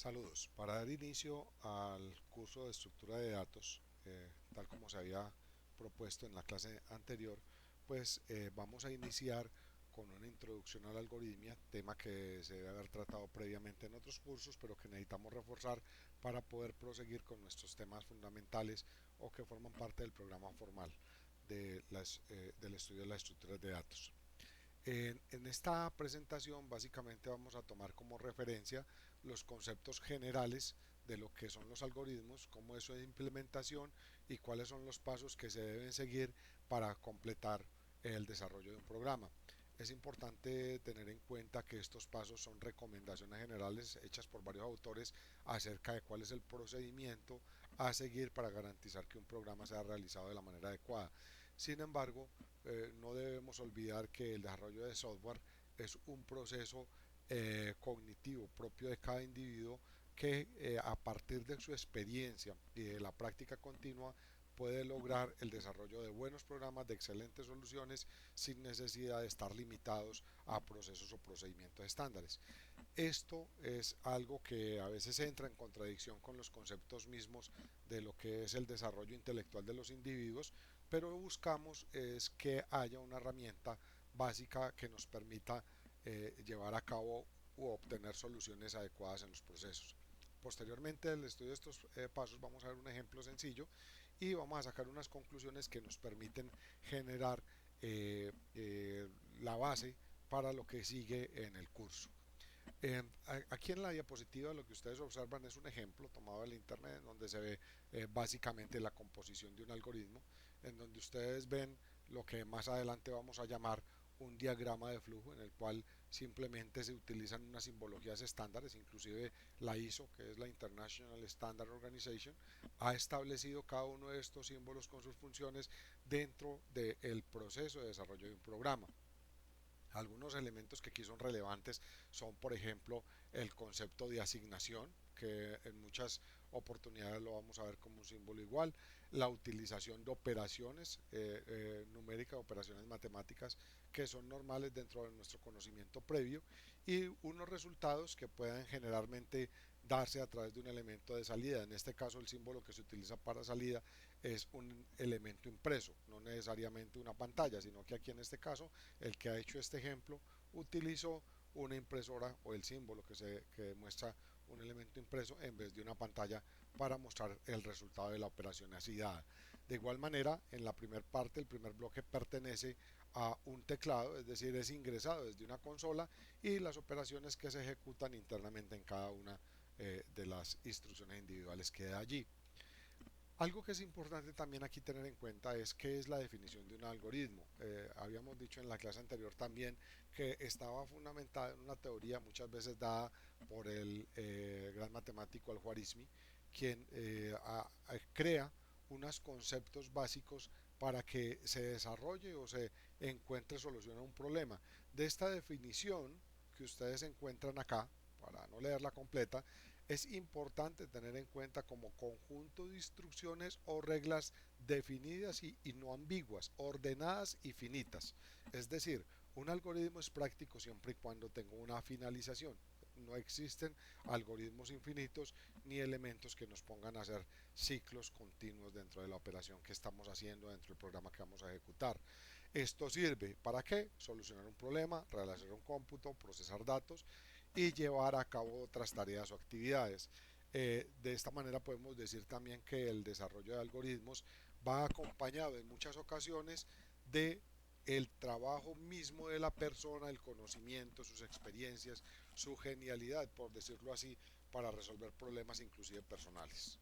Saludos. Para dar inicio al curso de estructura de datos, tal como se había propuesto en la clase anterior, vamos a iniciar con una introducción a la algoritmia, tema que se debe haber tratado previamente en otros cursos, pero que necesitamos reforzar para poder proseguir con nuestros temas fundamentales o que forman parte del programa formal del estudio de las estructuras de datos. En esta presentación básicamente vamos a tomar como referencia los conceptos generales de lo que son los algoritmos, cómo es su implementación y cuáles son los pasos que se deben seguir para completar el desarrollo de un programa. Es importante tener en cuenta que estos pasos son recomendaciones generales hechas por varios autores acerca de cuál es el procedimiento a seguir para garantizar que un programa sea realizado de la manera adecuada. Sin embargo, no debemos olvidar que el desarrollo de software es un proceso cognitivo propio de cada individuo que a partir de su experiencia y de la práctica continua puede lograr el desarrollo de buenos programas, de excelentes soluciones, sin necesidad de estar limitados a procesos o procedimientos estándares. Esto es algo que a veces entra en contradicción con los conceptos mismos de lo que es el desarrollo intelectual de los individuos, pero buscamos es que haya una herramienta básica que nos permita llevar a cabo u obtener soluciones adecuadas en los procesos. Posteriormente al estudio de estos pasos vamos a ver un ejemplo sencillo y vamos a sacar unas conclusiones que nos permiten generar la base para lo que sigue en el curso. Aquí en la diapositiva lo que ustedes observan es un ejemplo tomado del internet en donde se ve básicamente la composición de un algoritmo, en donde ustedes ven lo que más adelante vamos a llamar un diagrama de flujo en el cual simplemente se utilizan unas simbologías estándares, inclusive la ISO, que es la International Standard Organization, ha establecido cada uno de estos símbolos con sus funciones dentro del proceso de desarrollo de un programa. Algunos elementos que aquí son relevantes son, por ejemplo, el concepto de asignación, que en muchas oportunidades lo vamos a ver como un símbolo igual, la utilización de operaciones numéricas, operaciones matemáticas que son normales dentro de nuestro conocimiento previo y unos resultados que puedan generalmente darse a través de un elemento de salida. En este caso el símbolo que se utiliza para salida es un elemento impreso, no necesariamente una pantalla, sino que aquí en este caso el que ha hecho este ejemplo utilizó una impresora o el símbolo que muestra un elemento impreso en vez de una pantalla para mostrar el resultado de la operación así dada. De igual manera, en la primera parte, el primer bloque pertenece a un teclado, es decir, es ingresado desde una consola y las operaciones que se ejecutan internamente en cada una de las instrucciones individuales que da allí. Algo que es importante también aquí tener en cuenta es qué es la definición de un algoritmo. Habíamos dicho en la clase anterior también que estaba fundamentada en una teoría muchas veces dada por el gran matemático Al-Khwarizmi, quien crea unos conceptos básicos para que se desarrolle o se encuentre solución a un problema. De esta definición que ustedes encuentran acá, para no leerla completa, es importante tener en cuenta como conjunto de instrucciones o reglas definidas y no ambiguas, ordenadas y finitas. Es decir, un algoritmo es práctico siempre y cuando tenga una finalización. No existen algoritmos infinitos ni elementos que nos pongan a hacer ciclos continuos dentro de la operación que estamos haciendo dentro del programa que vamos a ejecutar. Esto sirve para qué? Solucionar un problema, realizar un cómputo, procesar datos y llevar a cabo otras tareas o actividades. De esta manera podemos decir también que el desarrollo de algoritmos va acompañado en muchas ocasiones de el trabajo mismo de la persona, el conocimiento, sus experiencias, su genialidad, por decirlo así, para resolver problemas inclusive personales.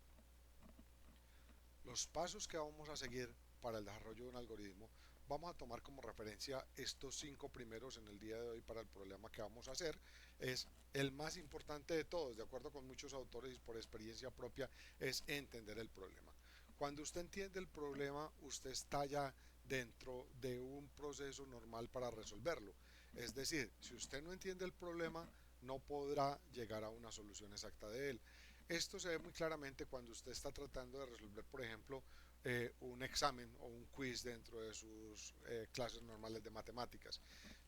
Los pasos que vamos a seguir para el desarrollo de un algoritmo, vamos a tomar como referencia estos 5 primeros en el día de hoy para el problema que vamos a hacer. Es el más importante de todos, de acuerdo con muchos autores y por experiencia propia, es entender el problema. Cuando usted entiende el problema, usted está ya dentro de un proceso normal para resolverlo. Es decir, si usted no entiende el problema, no podrá llegar a una solución exacta de él. Esto se ve muy claramente cuando usted está tratando de resolver, por ejemplo, un examen o un quiz dentro de sus clases normales de matemáticas.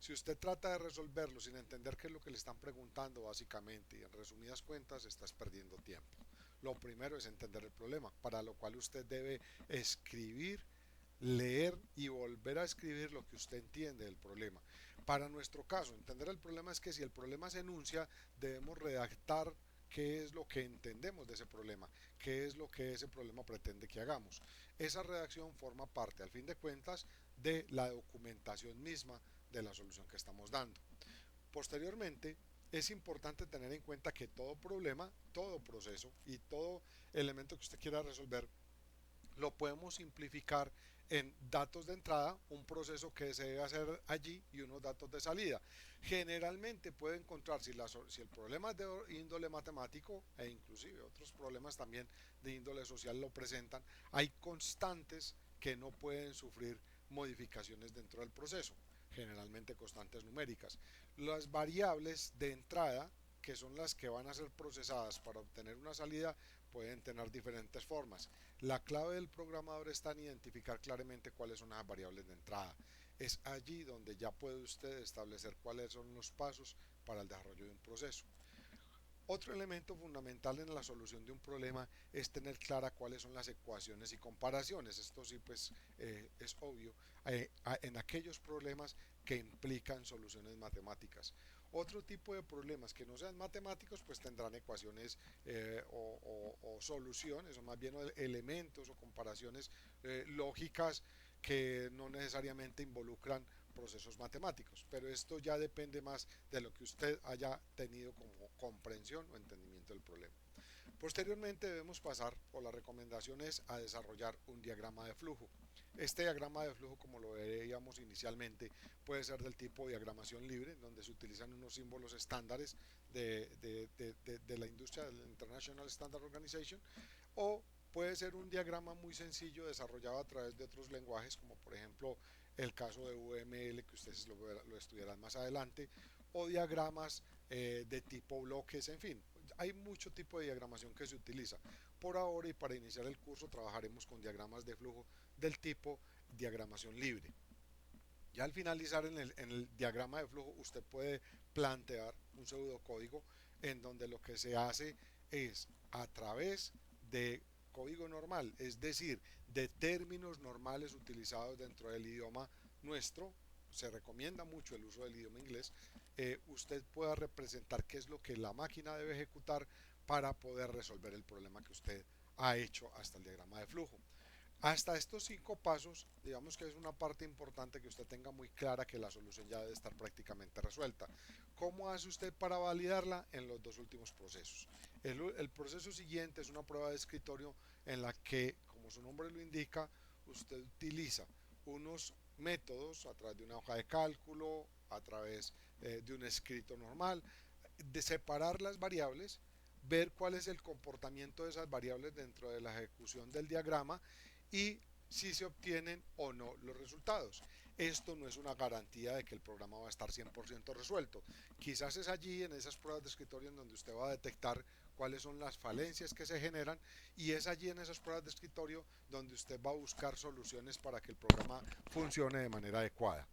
Si usted trata de resolverlo sin entender qué es lo que le están preguntando básicamente y en resumidas cuentas estás perdiendo tiempo. Lo primero es entender el problema, para lo cual usted debe escribir, leer y volver a escribir lo que usted entiende del problema. Para nuestro caso, entender el problema es que si el problema se enuncia, debemos redactar qué es lo que entendemos de ese problema, qué es lo que ese problema pretende que hagamos. Esa redacción forma parte, al fin de cuentas, de la documentación misma de la solución que estamos dando. Posteriormente, es importante tener en cuenta que todo problema, todo proceso y todo elemento que usted quiera resolver lo podemos simplificar en datos de entrada, un proceso que se debe hacer allí y unos datos de salida. Generalmente puede encontrar si el problema es de índole matemático e inclusive otros problemas también de índole social lo presentan, hay constantes que no pueden sufrir modificaciones dentro del proceso, generalmente constantes numéricas. Las variables de entrada, que son las que van a ser procesadas para obtener una salida, pueden tener diferentes formas. La clave del programador está en identificar claramente cuáles son las variables de entrada. Es allí donde ya puede usted establecer cuáles son los pasos para el desarrollo de un proceso. Otro elemento fundamental en la solución de un problema es tener clara cuáles son las ecuaciones y comparaciones. Esto sí, pues es obvio en aquellos problemas que implican soluciones matemáticas. Otro tipo de problemas que no sean matemáticos, pues tendrán ecuaciones o soluciones, o más bien elementos o comparaciones lógicas que no necesariamente involucran procesos matemáticos, pero esto ya depende más de lo que usted haya tenido como comprensión o entendimiento del problema. Posteriormente debemos pasar, o la recomendación es, a desarrollar un diagrama de flujo. Este diagrama de flujo, como lo veíamos inicialmente, puede ser del tipo diagramación libre, donde se utilizan unos símbolos estándares de la industria del International Standard Organization, o puede ser un diagrama muy sencillo desarrollado a través de otros lenguajes, como por ejemplo el caso de UML, que ustedes lo estudiarán más adelante, o diagramas de tipo bloques, en fin, hay mucho tipo de diagramación que se utiliza. Por ahora y para iniciar el curso trabajaremos con diagramas de flujo del tipo diagramación libre. Ya al finalizar en el diagrama de flujo usted puede plantear un pseudocódigo en donde lo que se hace es a través de código normal, es decir, de términos normales utilizados dentro del idioma nuestro, se recomienda mucho el uso del idioma inglés, usted pueda representar qué es lo que la máquina debe ejecutar para poder resolver el problema que usted ha hecho hasta el diagrama de flujo. Hasta estos 5 pasos, digamos que es una parte importante que usted tenga muy clara que la solución ya debe estar prácticamente resuelta. ¿Cómo hace usted para validarla? En los dos últimos procesos. El proceso siguiente es una prueba de escritorio en la que, como su nombre lo indica, usted utiliza unos métodos a través de una hoja de cálculo, a través de un escrito normal, de separar las variables, ver cuál es el comportamiento de esas variables dentro de la ejecución del diagrama y si se obtienen o no los resultados. Esto no es una garantía de que el programa va a estar 100% resuelto. Quizás es allí en esas pruebas de escritorio en donde usted va a detectar cuáles son las falencias que se generan y es allí en esas pruebas de escritorio donde usted va a buscar soluciones para que el programa funcione de manera adecuada.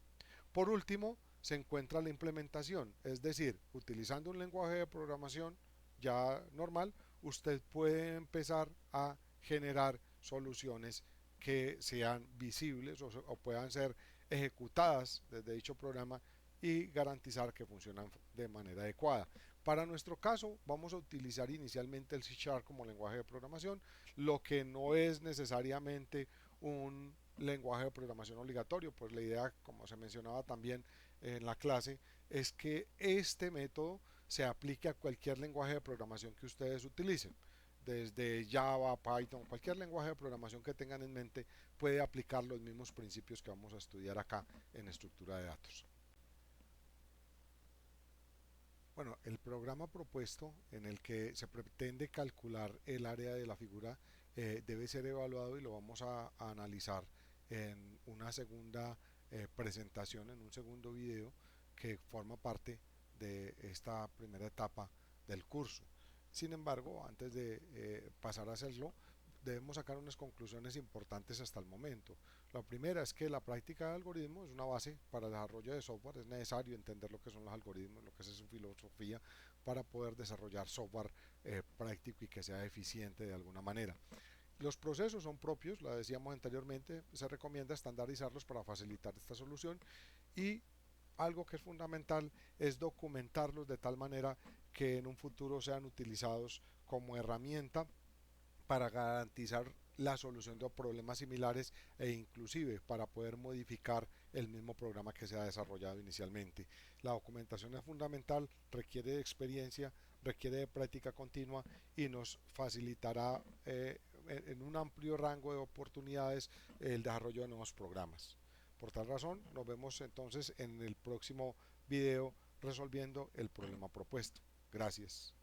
Por último, se encuentra la implementación, es decir, utilizando un lenguaje de programación ya normal, usted puede empezar a generar soluciones que sean visibles o puedan ser ejecutadas desde dicho programa y garantizar que funcionan de manera adecuada. Para nuestro caso vamos a utilizar inicialmente el C# como lenguaje de programación, lo que no es necesariamente un lenguaje de programación obligatorio, pues la idea, como se mencionaba también en la clase, es que este método se aplique a cualquier lenguaje de programación que ustedes utilicen. Desde Java, Python, cualquier lenguaje de programación que tengan en mente puede aplicar los mismos principios que vamos a estudiar acá en estructura de datos. Bueno, el programa propuesto en el que se pretende calcular el área de la figura debe ser evaluado y lo vamos a analizar en una segunda presentación, en un segundo video que forma parte de esta primera etapa del curso. Sin embargo, antes de pasar a hacerlo, debemos sacar unas conclusiones importantes hasta el momento. La primera es que la práctica de algoritmos es una base para el desarrollo de software. Es necesario entender lo que son los algoritmos, lo que es su filosofía, para poder desarrollar software práctico y que sea eficiente de alguna manera. Los procesos son propios, lo decíamos anteriormente, se recomienda estandarizarlos para facilitar esta solución, y algo que es fundamental es documentarlos de tal manera que en un futuro sean utilizados como herramienta para garantizar la solución de problemas similares e inclusive para poder modificar el mismo programa que se ha desarrollado inicialmente. La documentación es fundamental, requiere de experiencia, requiere de práctica continua y nos facilitará en un amplio rango de oportunidades el desarrollo de nuevos programas. Por tal razón, nos vemos entonces en el próximo video resolviendo el problema propuesto. Gracias.